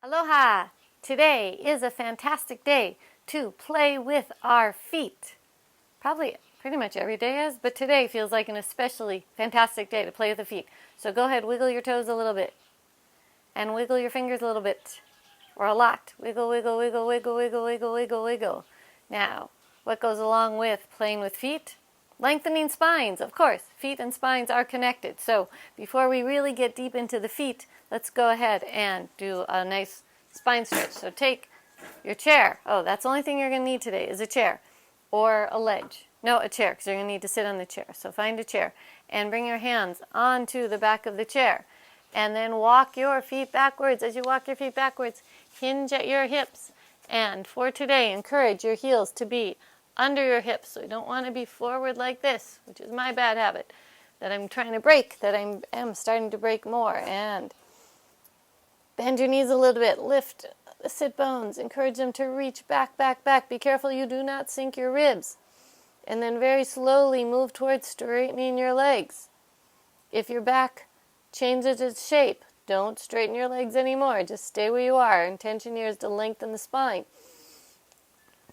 Aloha! Today is a fantastic day to play with our feet. Probably pretty much every day is, but today feels like an especially fantastic day to play with the feet. So go ahead, wiggle your toes a little bit. And wiggle your fingers a little bit. Or a lot. Wiggle, wiggle, wiggle, wiggle, wiggle, wiggle, wiggle, wiggle. Now, what goes along with playing with feet? Lengthening spines, of course. Feet and spines are connected. So before we really get deep into the feet, let's go ahead and do a nice spine stretch. So take your chair. Oh, that's the only thing you're going to need today is a chair or a ledge. No, a chair, because you're going to need to sit on the chair. So find a chair and bring your hands onto the back of the chair. And then walk your feet backwards. As you walk your feet backwards, hinge at your hips. And for today, encourage your heels to be under your hips. So you don't want to be forward like this, which is my bad habit that I'm trying to break, that I am starting to break more. And bend your knees a little bit. Lift the sit bones. Encourage them to reach back, back, back. Be careful you do not sink your ribs. And then very slowly move towards straightening your legs. If your back changes its shape, don't straighten your legs anymore. Just stay where you are. Intention here is to lengthen the spine.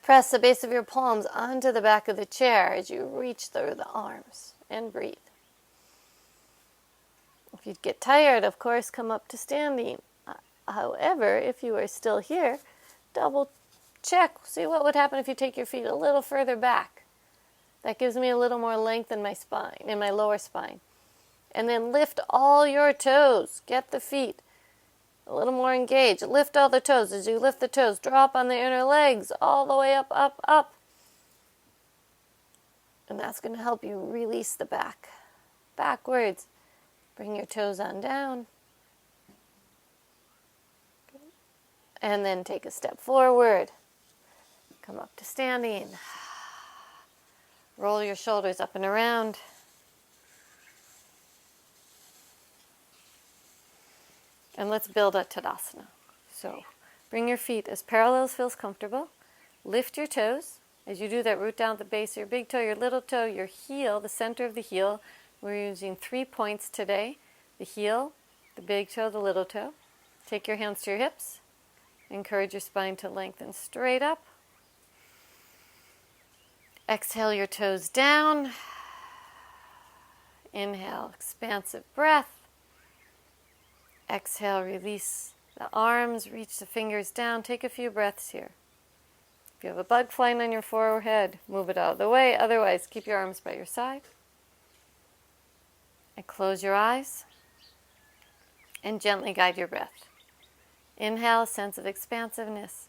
Press the base of your palms onto the back of the chair as you reach through the arms and breathe. If you get tired, of course, come up to standing. However, if you are still here, double check. See what would happen if you take your feet a little further back. That gives me a little more length in my spine, in my lower spine. And then lift all your toes. Get the feet a little more engaged. Lift all the toes. As you lift the toes, drop on the inner legs all the way up, up, up. And that's going to help you release the back. Backwards. Bring your toes on down. And then take a step forward. Come up to standing. Roll your shoulders up and around. And let's build a Tadasana. So bring your feet as parallel as feels comfortable. Lift your toes. As you do that, root down at the base of your big toe, your little toe, your heel, the center of the heel. We're using 3 points today. The heel, the big toe, the little toe. Take your hands to your hips. Encourage your spine to lengthen straight up. Exhale your toes down. Inhale, expansive breath. Exhale, release the arms, reach the fingers down. Take a few breaths here. If you have a bug flying on your forehead, move it out of the way. Otherwise, keep your arms by your side. And close your eyes. And gently guide your breath. Inhale, sense of expansiveness.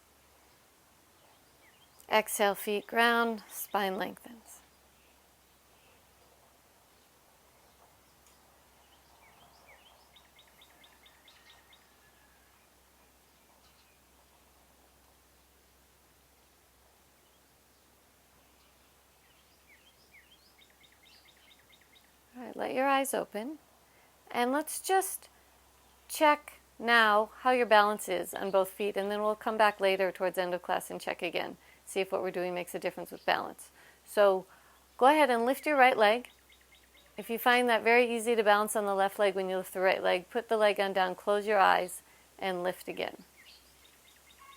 Exhale, feet ground, spine lengthens. All right, let your eyes open. And let's just check now how your balance is on both feet, and then we'll come back later towards the end of class and check again. See if what we're doing makes a difference with balance. So go ahead and lift your right leg. If you find that very easy to balance on the left leg when you lift the right leg, put the leg on down, close your eyes, and lift again.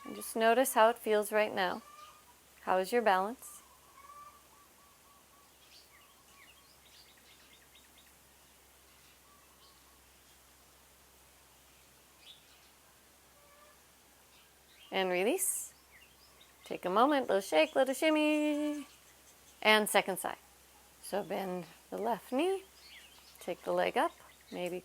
And just notice how it feels right now. How is your balance? And release. Take a moment, little shake, little shimmy. And second side. So bend the left knee. Take the leg up. Maybe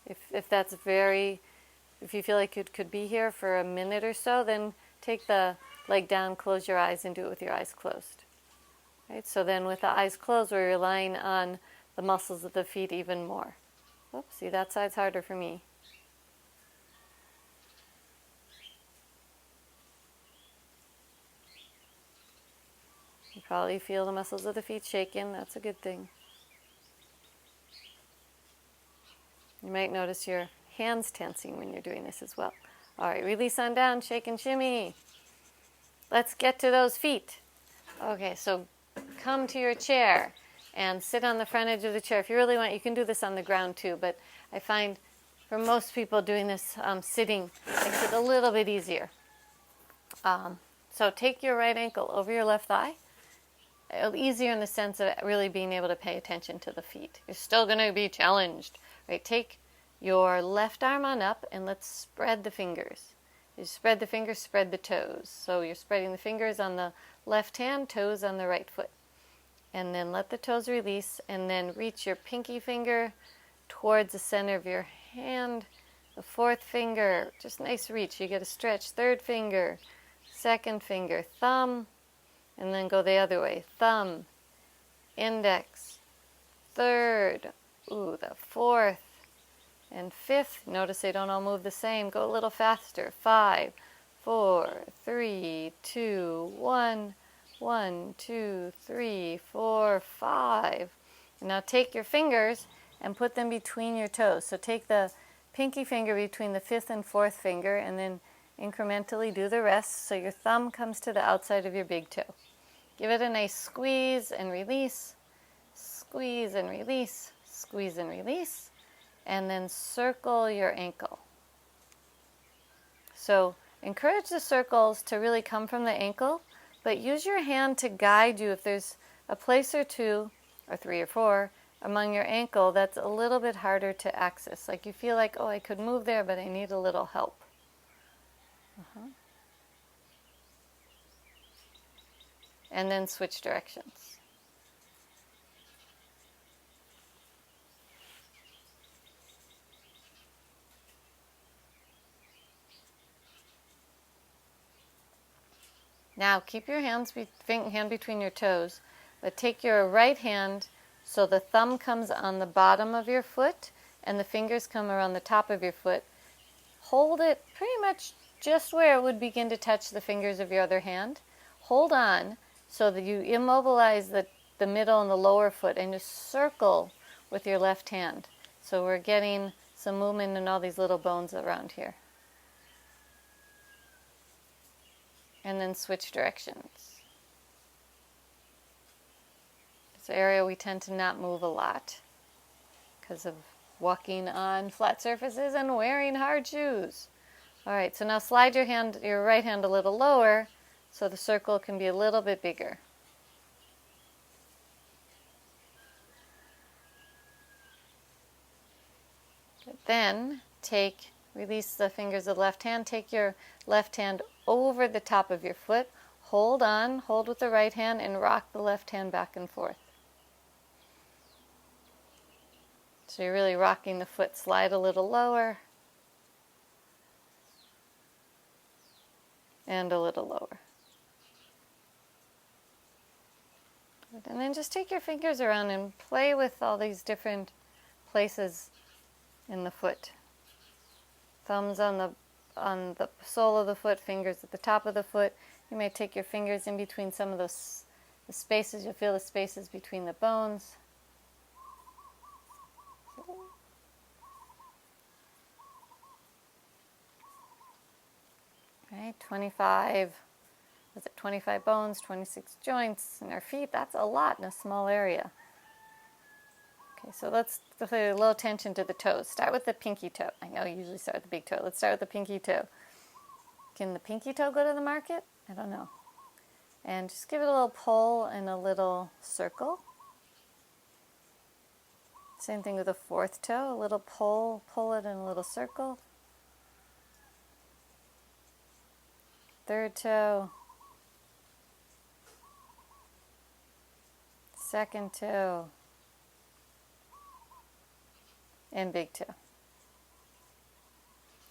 if that's if you feel like it could be here for a minute or so, then take the leg down, close your eyes, and do it with your eyes closed. Right? So then with the eyes closed, we're relying on the muscles of the feet even more. Oops, see, that side's harder for me. You probably feel the muscles of the feet shaking. That's a good thing. You might notice your hands tensing when you're doing this as well. All right, release on down, shake and shimmy. Let's get to those feet. Okay, so come to your chair and sit on the front edge of the chair. If you really want, you can do this on the ground too, but I find For most people, doing this sitting makes it a little bit easier. So take your right ankle over your left thigh. Easier in the sense of really being able to pay attention to the feet. You're still going to be challenged. Right? Take your left arm on up and let's spread the fingers. You spread the fingers, spread the toes. So you're spreading the fingers on the left hand, toes on the right foot. And then let the toes release and then reach your pinky finger towards the center of your hand. The fourth finger, just nice reach. You get a stretch. Third finger, second finger, thumb, and then go the other way. Thumb, index, third, the fourth, and fifth. Notice they don't all move the same. Go a little faster. 5, 4, 3, 2, 1. 1, 2, 3, 4, 5. And now take your fingers and put them between your toes. So take the pinky finger between the fifth and fourth finger and then incrementally do the rest so your thumb comes to the outside of your big toe. Give it a nice squeeze and release, squeeze and release, squeeze and release, and then circle your ankle. So encourage the circles to really come from the ankle, but use your hand to guide you if there's a place or two, or 3 or 4, among your ankle that's a little bit harder to access. Like you feel like, oh, I could move there, but I need a little help. And then switch directions. Now keep your hand between your toes, but take your right hand so the thumb comes on the bottom of your foot and the fingers come around the top of your foot. Hold it pretty much just where it would begin to touch the fingers of your other hand. Hold on so that you immobilize the middle and the lower foot and just circle with your left hand. So we're getting some movement in all these little bones around here. And then switch directions. This area we tend to not move a lot because of walking on flat surfaces and wearing hard shoes. All right, so now slide your right hand a little lower so the circle can be a little bit bigger. Good. Then release the fingers of the left hand, take your left hand over the top of your foot, hold with the right hand and rock the left hand back and forth. So you're really rocking the foot, slide a little lower and a little lower. Good. And then just take your fingers around and play with all these different places in the foot. Thumbs on the sole of the foot, fingers at the top of the foot. You may take your fingers in between some of the spaces. You'll feel the spaces between the bones. Right, 25 bones, 26 joints in our feet? That's a lot in a small area. Okay, so let's pay a little attention to the toes. Start with the pinky toe. I know you usually start with the big toe. Let's start with the pinky toe. Can the pinky toe go to the market? I don't know. And just give it a little pull and a little circle. Same thing with the fourth toe. A little pull it in a little circle. Third toe. Second toe. And big toe.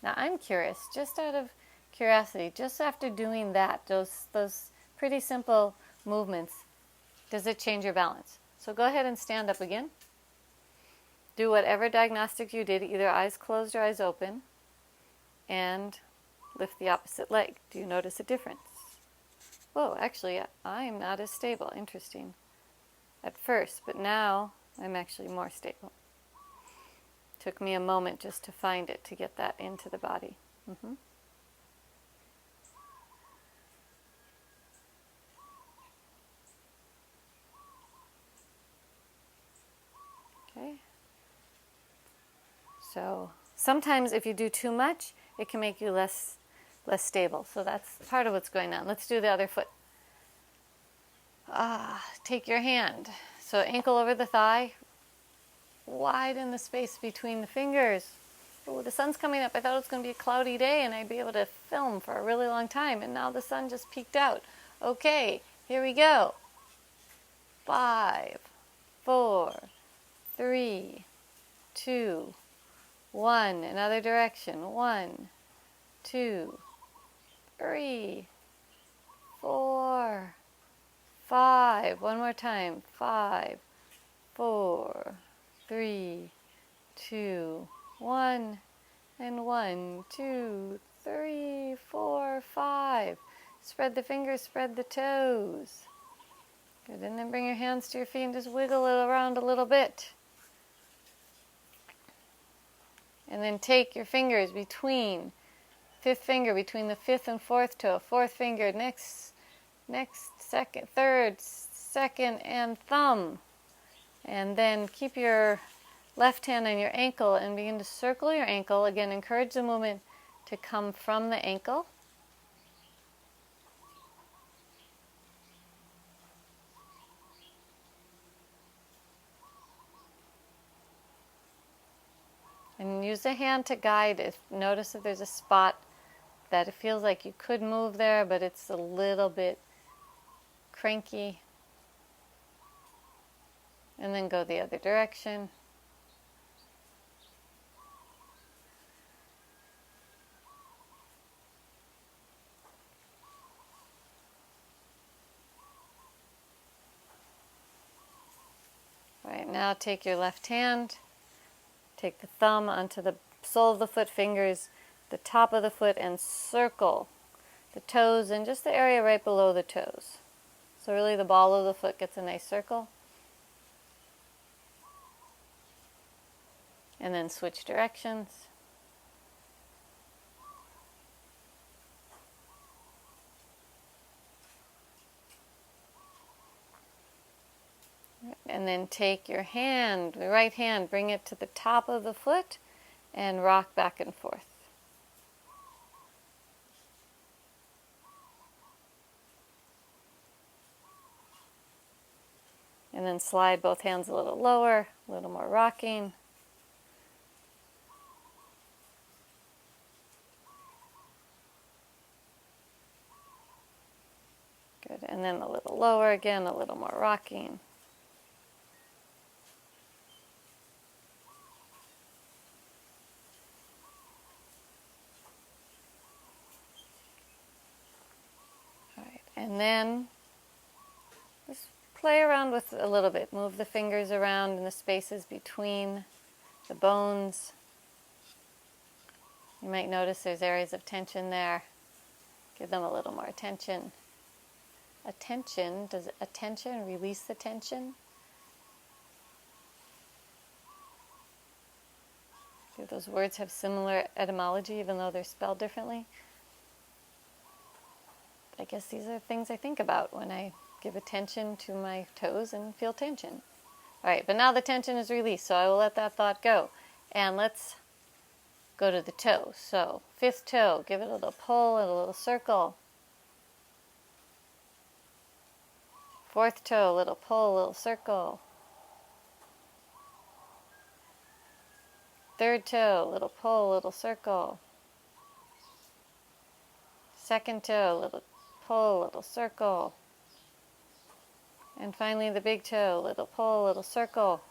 Now I'm curious, just out of curiosity, just after doing that, those pretty simple movements, does it change your balance? So go ahead and stand up again. Do whatever diagnostic you did, either eyes closed or eyes open, and lift the opposite leg. Do you notice a difference? Whoa, actually, I'm not as stable. Interesting. At first, but now I'm actually more stable. Took me a moment just to find it, to get that into the body. Okay. So sometimes if you do too much, it can make you less stable. So that's part of what's going on. Let's do the other foot. Take your hand. So ankle over the thigh. Widen the space between the fingers. Oh, the sun's coming up. I thought it was going to be a cloudy day and I'd be able to film for a really long time. And now the sun just peeked out. Okay, here we go. 5, 4, 3, 2, 1. Another direction. 1, 2, 3, 4, 5. One more time. 5, 4, 3, 2, 1. And 1, 2, 3, 4, 5. Spread the fingers, spread the toes. Good, and then bring your hands to your feet and just wiggle it around a little bit. And then take your fingers between, fifth finger between the fifth and fourth toe, fourth finger next, second, third, second, and thumb. And then keep your left hand on your ankle and begin to circle your ankle. Again, encourage the movement to come from the ankle. And use the hand to guide. Notice if there's a spot that it feels like you could move there, but it's a little bit cranky. And then go the other direction. All right, now take your left hand. Take the thumb onto the sole of the foot, fingers, the top of the foot, and circle the toes and just the area right below the toes. So really the ball of the foot gets a nice circle. And then switch directions. And then take your hand, the right hand, bring it to the top of the foot and rock back and forth. And then slide both hands a little lower, a little more rocking. Good, and then a little lower again, a little more rocking. And then just play around with it a little bit. Move the fingers around in the spaces between the bones. You might notice there's areas of tension there. Give them a little more attention. Attention, does attention release the tension? Do those words have similar etymology even though they're spelled differently? I guess these are things I think about when I give attention to my toes and feel tension. All right, but now the tension is released, so I will let that thought go. And let's go to the toe. So, fifth toe, give it a little pull and a little circle. Fourth toe, a little pull, a little circle. Third toe, a little pull, a little circle. Second toe, a little pull, little circle. And finally the big toe, little pull, little circle.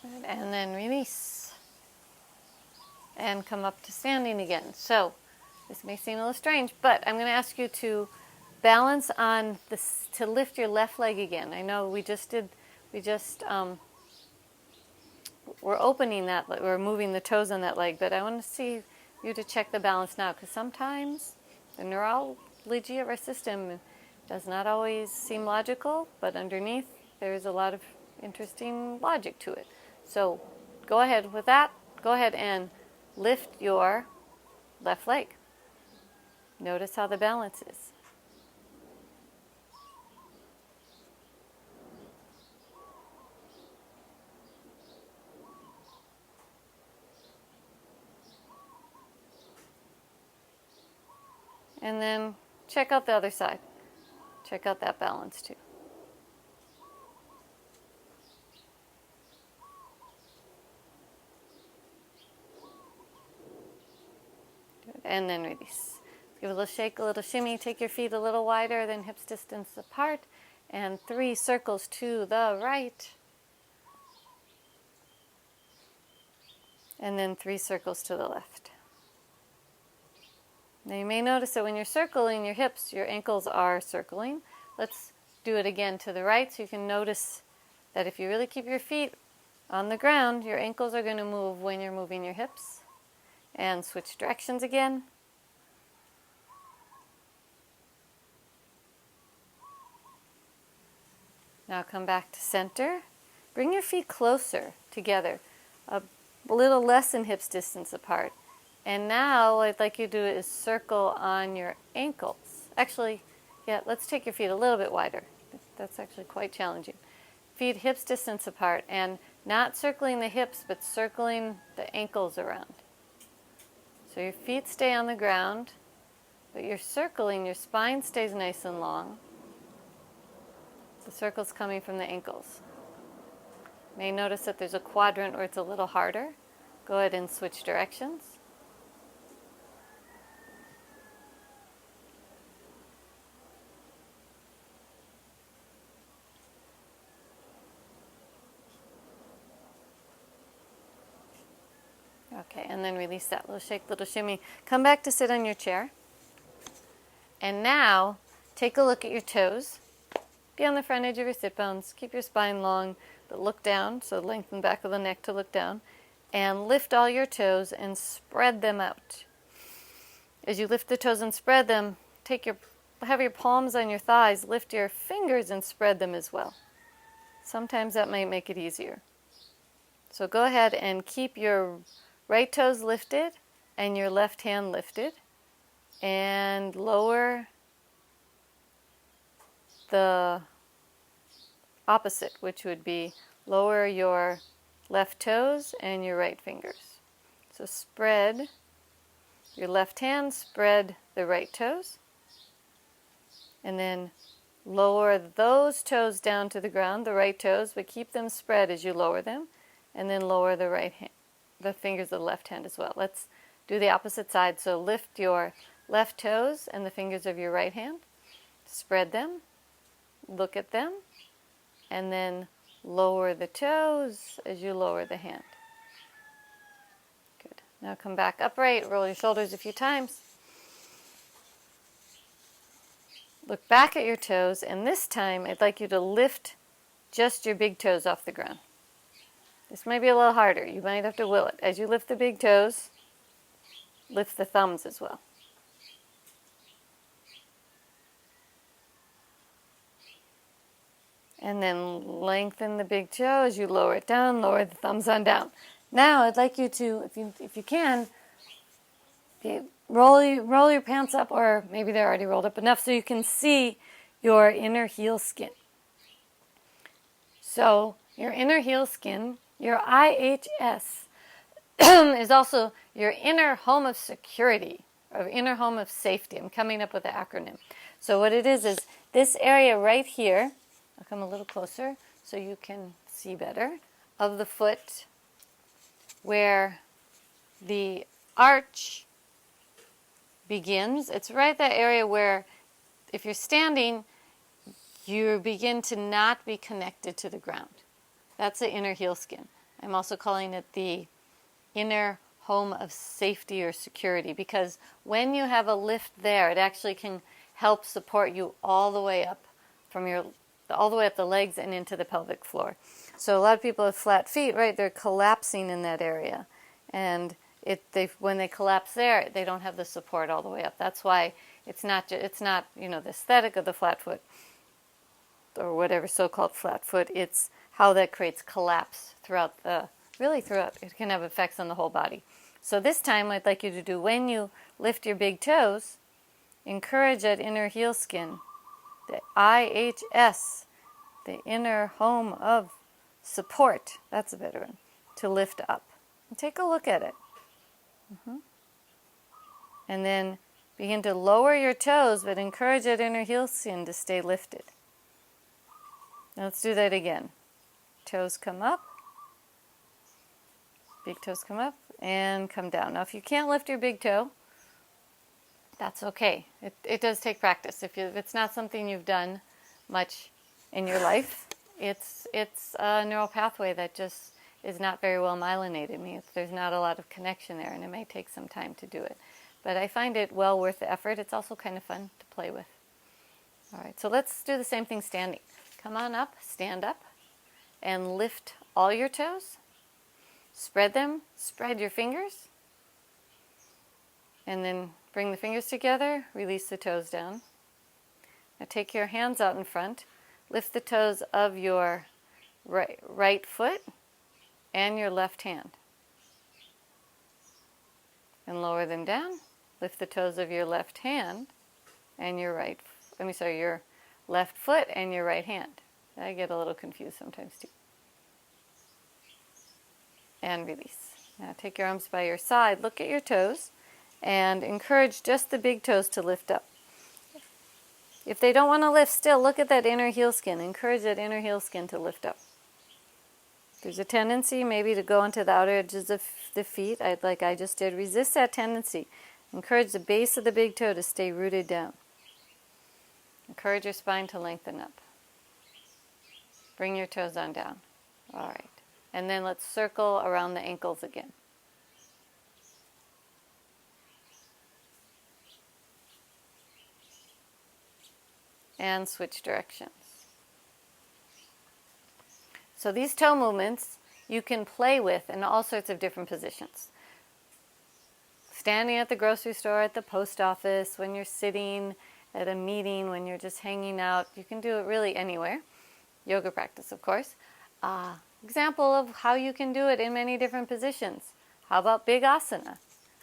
Good. And then release. And come up to standing again. So this may seem a little strange, but I'm going to ask you to balance on this, to lift your left leg again. I know we're opening that, we're moving the toes on that leg, but I want to see you to check the balance now, because sometimes the neurology of our system does not always seem logical, but underneath there's a lot of interesting logic to it. So go ahead with that. Go ahead and lift your left leg. Notice how the balance is. And then check out the other side. Check out that balance too. Good. And then release. Give a little shake, a little shimmy. Take your feet a little wider than hips distance apart. And 3 circles to the right. And then 3 circles to the left. Now you may notice that when you're circling your hips, your ankles are circling. Let's do it again to the right so you can notice that if you really keep your feet on the ground, your ankles are going to move when you're moving your hips. And switch directions again. Now come back to center. Bring your feet closer together, a little less than hips distance apart. And now what I'd like you to do is circle on your ankles. Actually, yeah, let's take your feet a little bit wider. That's actually quite challenging. Feet hips distance apart and not circling the hips, but circling the ankles around. So your feet stay on the ground, but you're circling, your spine stays nice and long. The circle's coming from the ankles. You may notice that there's a quadrant where it's a little harder. Go ahead and switch directions. Okay, and then release that little shake, little shimmy. Come back to sit on your chair. And now, take a look at your toes. Be on the front edge of your sit bones. Keep your spine long, but look down, so lengthen back of the neck to look down. And lift all your toes and spread them out. As you lift the toes and spread them, have your palms on your thighs, lift your fingers and spread them as well. Sometimes that might make it easier. So go ahead and keep your right toes lifted and your left hand lifted. And lower the opposite, which would be lower your left toes and your right fingers. So spread your left hand, spread the right toes, and then lower those toes down to the ground, the right toes, but keep them spread as you lower them, and then lower the right hand, the fingers of the left hand as well. Let's do the opposite side. So lift your left toes and the fingers of your right hand, spread them, look at them, and then lower the toes as you lower the hand. Good. Now come back upright, roll your shoulders a few times. Look back at your toes, and this time I'd like you to lift just your big toes off the ground. This might be a little harder. You might have to will it. As you lift the big toes, lift the thumbs as well. And then lengthen the big toe as you lower it down, lower the thumbs on down. Now I'd like you to, if you can, roll your pants up, or maybe they're already rolled up enough so you can see your inner heel skin. So your inner heel skin, your IHS, is also your inner home of security, or inner home of safety. I'm coming up with the acronym. So what it is this area right here, I'll come a little closer so you can see better, of the foot where the arch begins. It's right that area where if you're standing, you begin to not be connected to the ground. That's the inner heel skin. I'm also calling it the inner home of safety or security, because when you have a lift there, it actually can help support you all the way up all the way up the legs and into the pelvic floor. So a lot of people have flat feet, right? They're collapsing in that area, and when they collapse there, they don't have the support all the way up. That's why it's not the aesthetic of the flat foot or whatever so-called flat foot. It's how that creates collapse throughout. It can have effects on the whole body. So this time, I'd like you to do, when you lift your big toes, encourage that inner heel skin, the IHS, the inner home of support, that's a better one, to lift up. And take a look at it. And then Begin to lower your toes, but encourage that inner heel skin to stay lifted. Now let's do that again. Toes come up, big toes come up, and come down. Now if you can't lift your big toe, that's okay. It does take practice. If it's not something you've done much in your life, it's a neural pathway that just is not very well myelinated. There's not a lot of connection there, and it may take some time to do it. But I find it well worth the effort. It's also kind of fun to play with. All right, so let's do the same thing standing. Come on up, stand up, and lift all your toes. Spread them, spread your fingers, and then bring the fingers together, release the toes down. Now take your hands out in front, lift the toes of your right foot and your left hand, and lower them down. Lift the toes of your left hand and your your left foot and your right hand. I get a little confused sometimes too. And release. Now take your arms by your side, look at your toes, and encourage just the big toes to lift up. If they don't want to lift still, look at that inner heel skin. Encourage that inner heel skin to lift up. There's a tendency maybe to go into the outer edges of the feet, like I just did. Resist that tendency. Encourage the base of the big toe to stay rooted down. Encourage your spine to lengthen up. Bring your toes on down. All right. And then let's circle around the ankles again. And switch directions. So these toe movements you can play with in all sorts of different positions. Standing at the grocery store, at the post office, when you're sitting at a meeting, when you're just hanging out, you can do it really anywhere. Yoga practice, of course. Example of how you can do it in many different positions. How about big asana?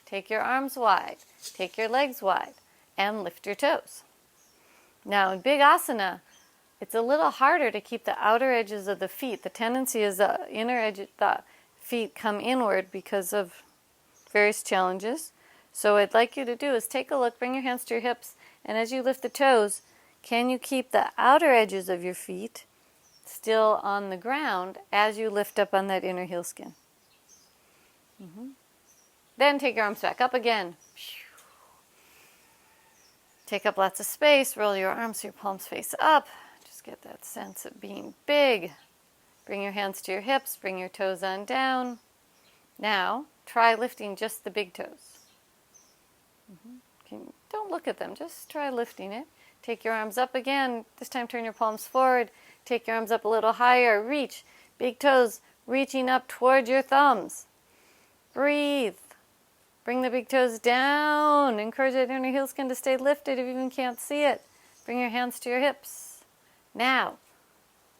Take your arms wide, take your legs wide, and lift your toes. Now in big asana, it's a little harder to keep the outer edges of the feet. The tendency is the inner edge of the feet come inward because of various challenges. So what I'd like you to do is take a look, bring your hands to your hips, and as you lift the toes, can you keep the outer edges of your feet still on the ground as you lift up on that inner heel skin? Then take your arms back up again. Take up lots of space, roll your arms so your palms face up. Just get that sense of being big. Bring your hands to your hips, bring your toes on down. Now, try lifting just the big toes. Don't look at them, just try lifting it. Take your arms up again. This time turn your palms forward. Take your arms up a little higher. Reach. Big toes reaching up toward your thumbs. Breathe. Bring the big toes down. Encourage that inner heel skin to stay lifted if you even can't see it. Bring your hands to your hips. Now,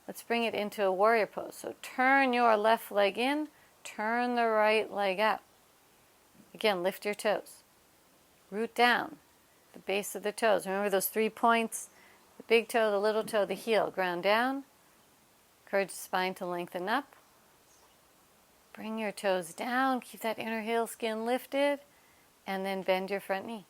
let's bring it into a warrior pose. So turn your left leg in. Turn the right leg out. Again, lift your toes. Root down. The base of the toes. Remember those 3 points? The big toe, the little toe, the heel. Ground down. Encourage the spine to lengthen up. Bring your toes down. Keep that inner heel skin lifted. And then bend your front knee.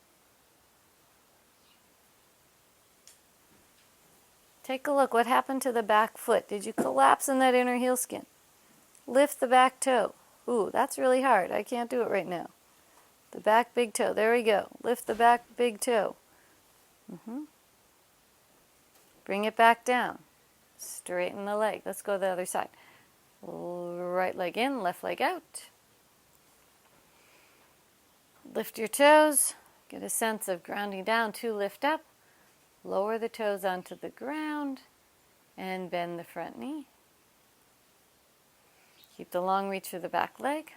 Take a look. What happened to the back foot? Did you collapse in that inner heel skin? Lift the back toe. Ooh, that's really hard. I can't do it right now. The back big toe. There we go. Lift the back big toe. Bring it back down. Straighten the leg. Let's go to the other side. Right leg in, left leg out. Lift your toes. Get a sense of grounding down to lift up. Lower the toes onto the ground and bend the front knee. Keep the long reach of the back leg.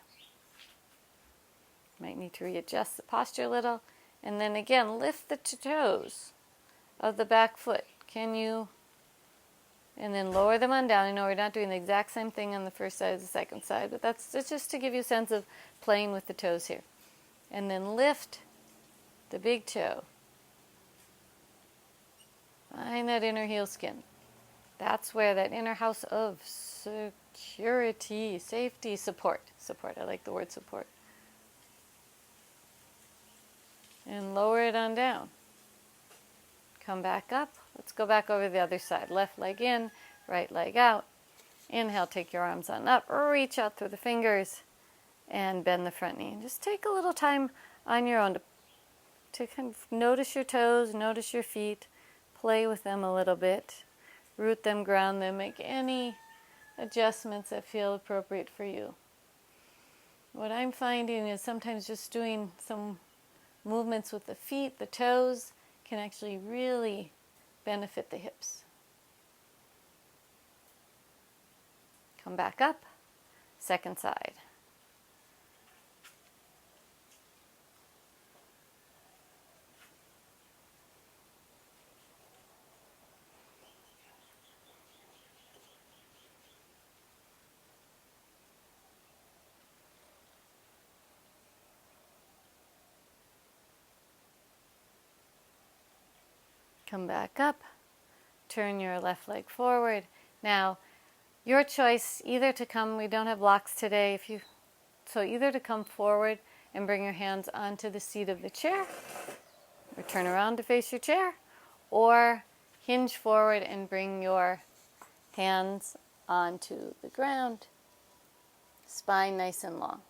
Might need to readjust the posture a little. And then again, lift the toes of the back foot. Can you? And then lower them on down. I know we're not doing the exact same thing on the first side as the second side, but that's just to give you a sense of playing with the toes here. And then lift the big toe. Find that inner heel skin. That's where that inner house of security, safety, support. I like the word support. and lower it on down. Come back up. Let's go back over the other side. Left leg in, right leg out. Inhale, take your arms on up, reach out through the fingers, and bend the front knee. And just take a little time on your own to kind of notice your toes, notice your feet, play with them a little bit, root them, ground them, make any adjustments that feel appropriate for you. What I'm finding is sometimes just doing some movements with the feet, the toes, can actually really benefit the hips. Come back up, second side. Come back up, turn your left leg forward. Now, your choice, either to come, we don't have blocks today, so either to come forward and bring your hands onto the seat of the chair, or turn around to face your chair, or hinge forward and bring your hands onto the ground, spine nice and long.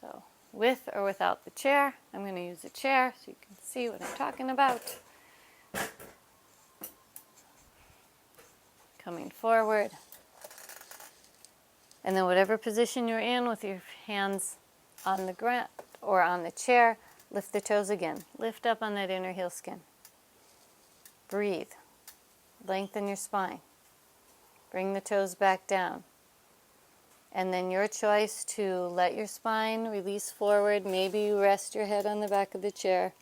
So, with or without the chair, I'm going to use a chair so you can see what I'm talking about. Coming forward. And then whatever position you're in with your hands on the ground or on the chair, lift the toes again. Lift up on that inner heel skin. Breathe. Lengthen your spine. Bring the toes back down. And then your choice to let your spine release forward. Maybe you rest your head on the back of the chair.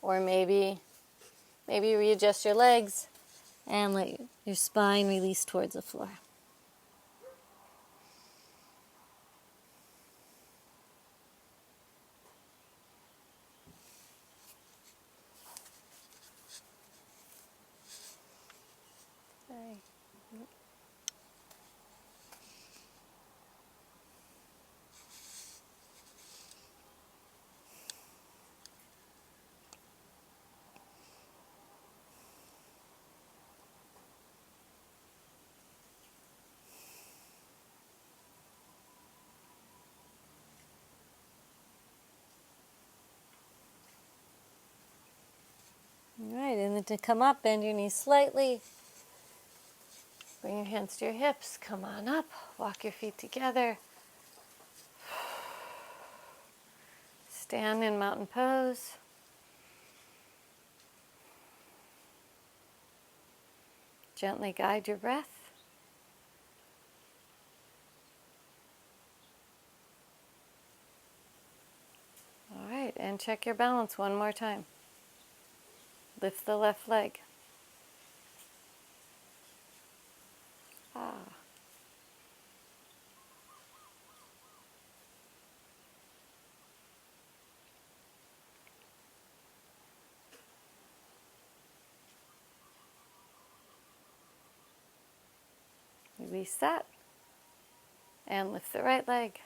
Or maybe you readjust your legs and let your spine release towards the floor. Okay. All right, and then to come up, bend your knees slightly. Bring your hands to your hips. Come on up. Walk your feet together. Stand in mountain pose. Gently guide your breath. All right, and check your balance one more time. Lift the left leg. Release that. And lift the right leg.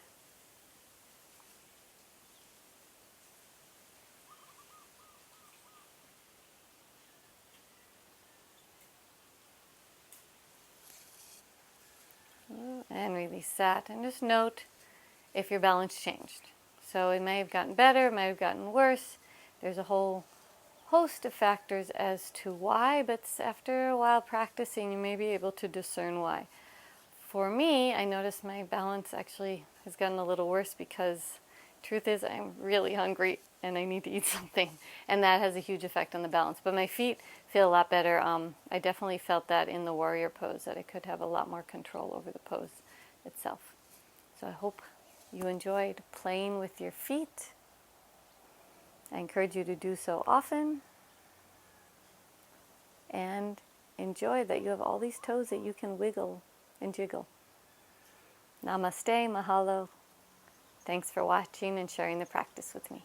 And release that. And just note if your balance changed. So it may have gotten better, it may have gotten worse. There's a whole host of factors as to why, but after a while practicing, you may be able to discern why. For me, I noticed my balance actually has gotten a little worse because truth is I'm really hungry and I need to eat something, and that has a huge effect on the balance. But my feet feel a lot better. I definitely felt that in the warrior pose, that I could have a lot more control over the pose itself. So I hope you enjoyed playing with your feet. I encourage you to do so often, and enjoy that you have all these toes that you can wiggle and jiggle. Namaste, mahalo. Thanks for watching and sharing the practice with me.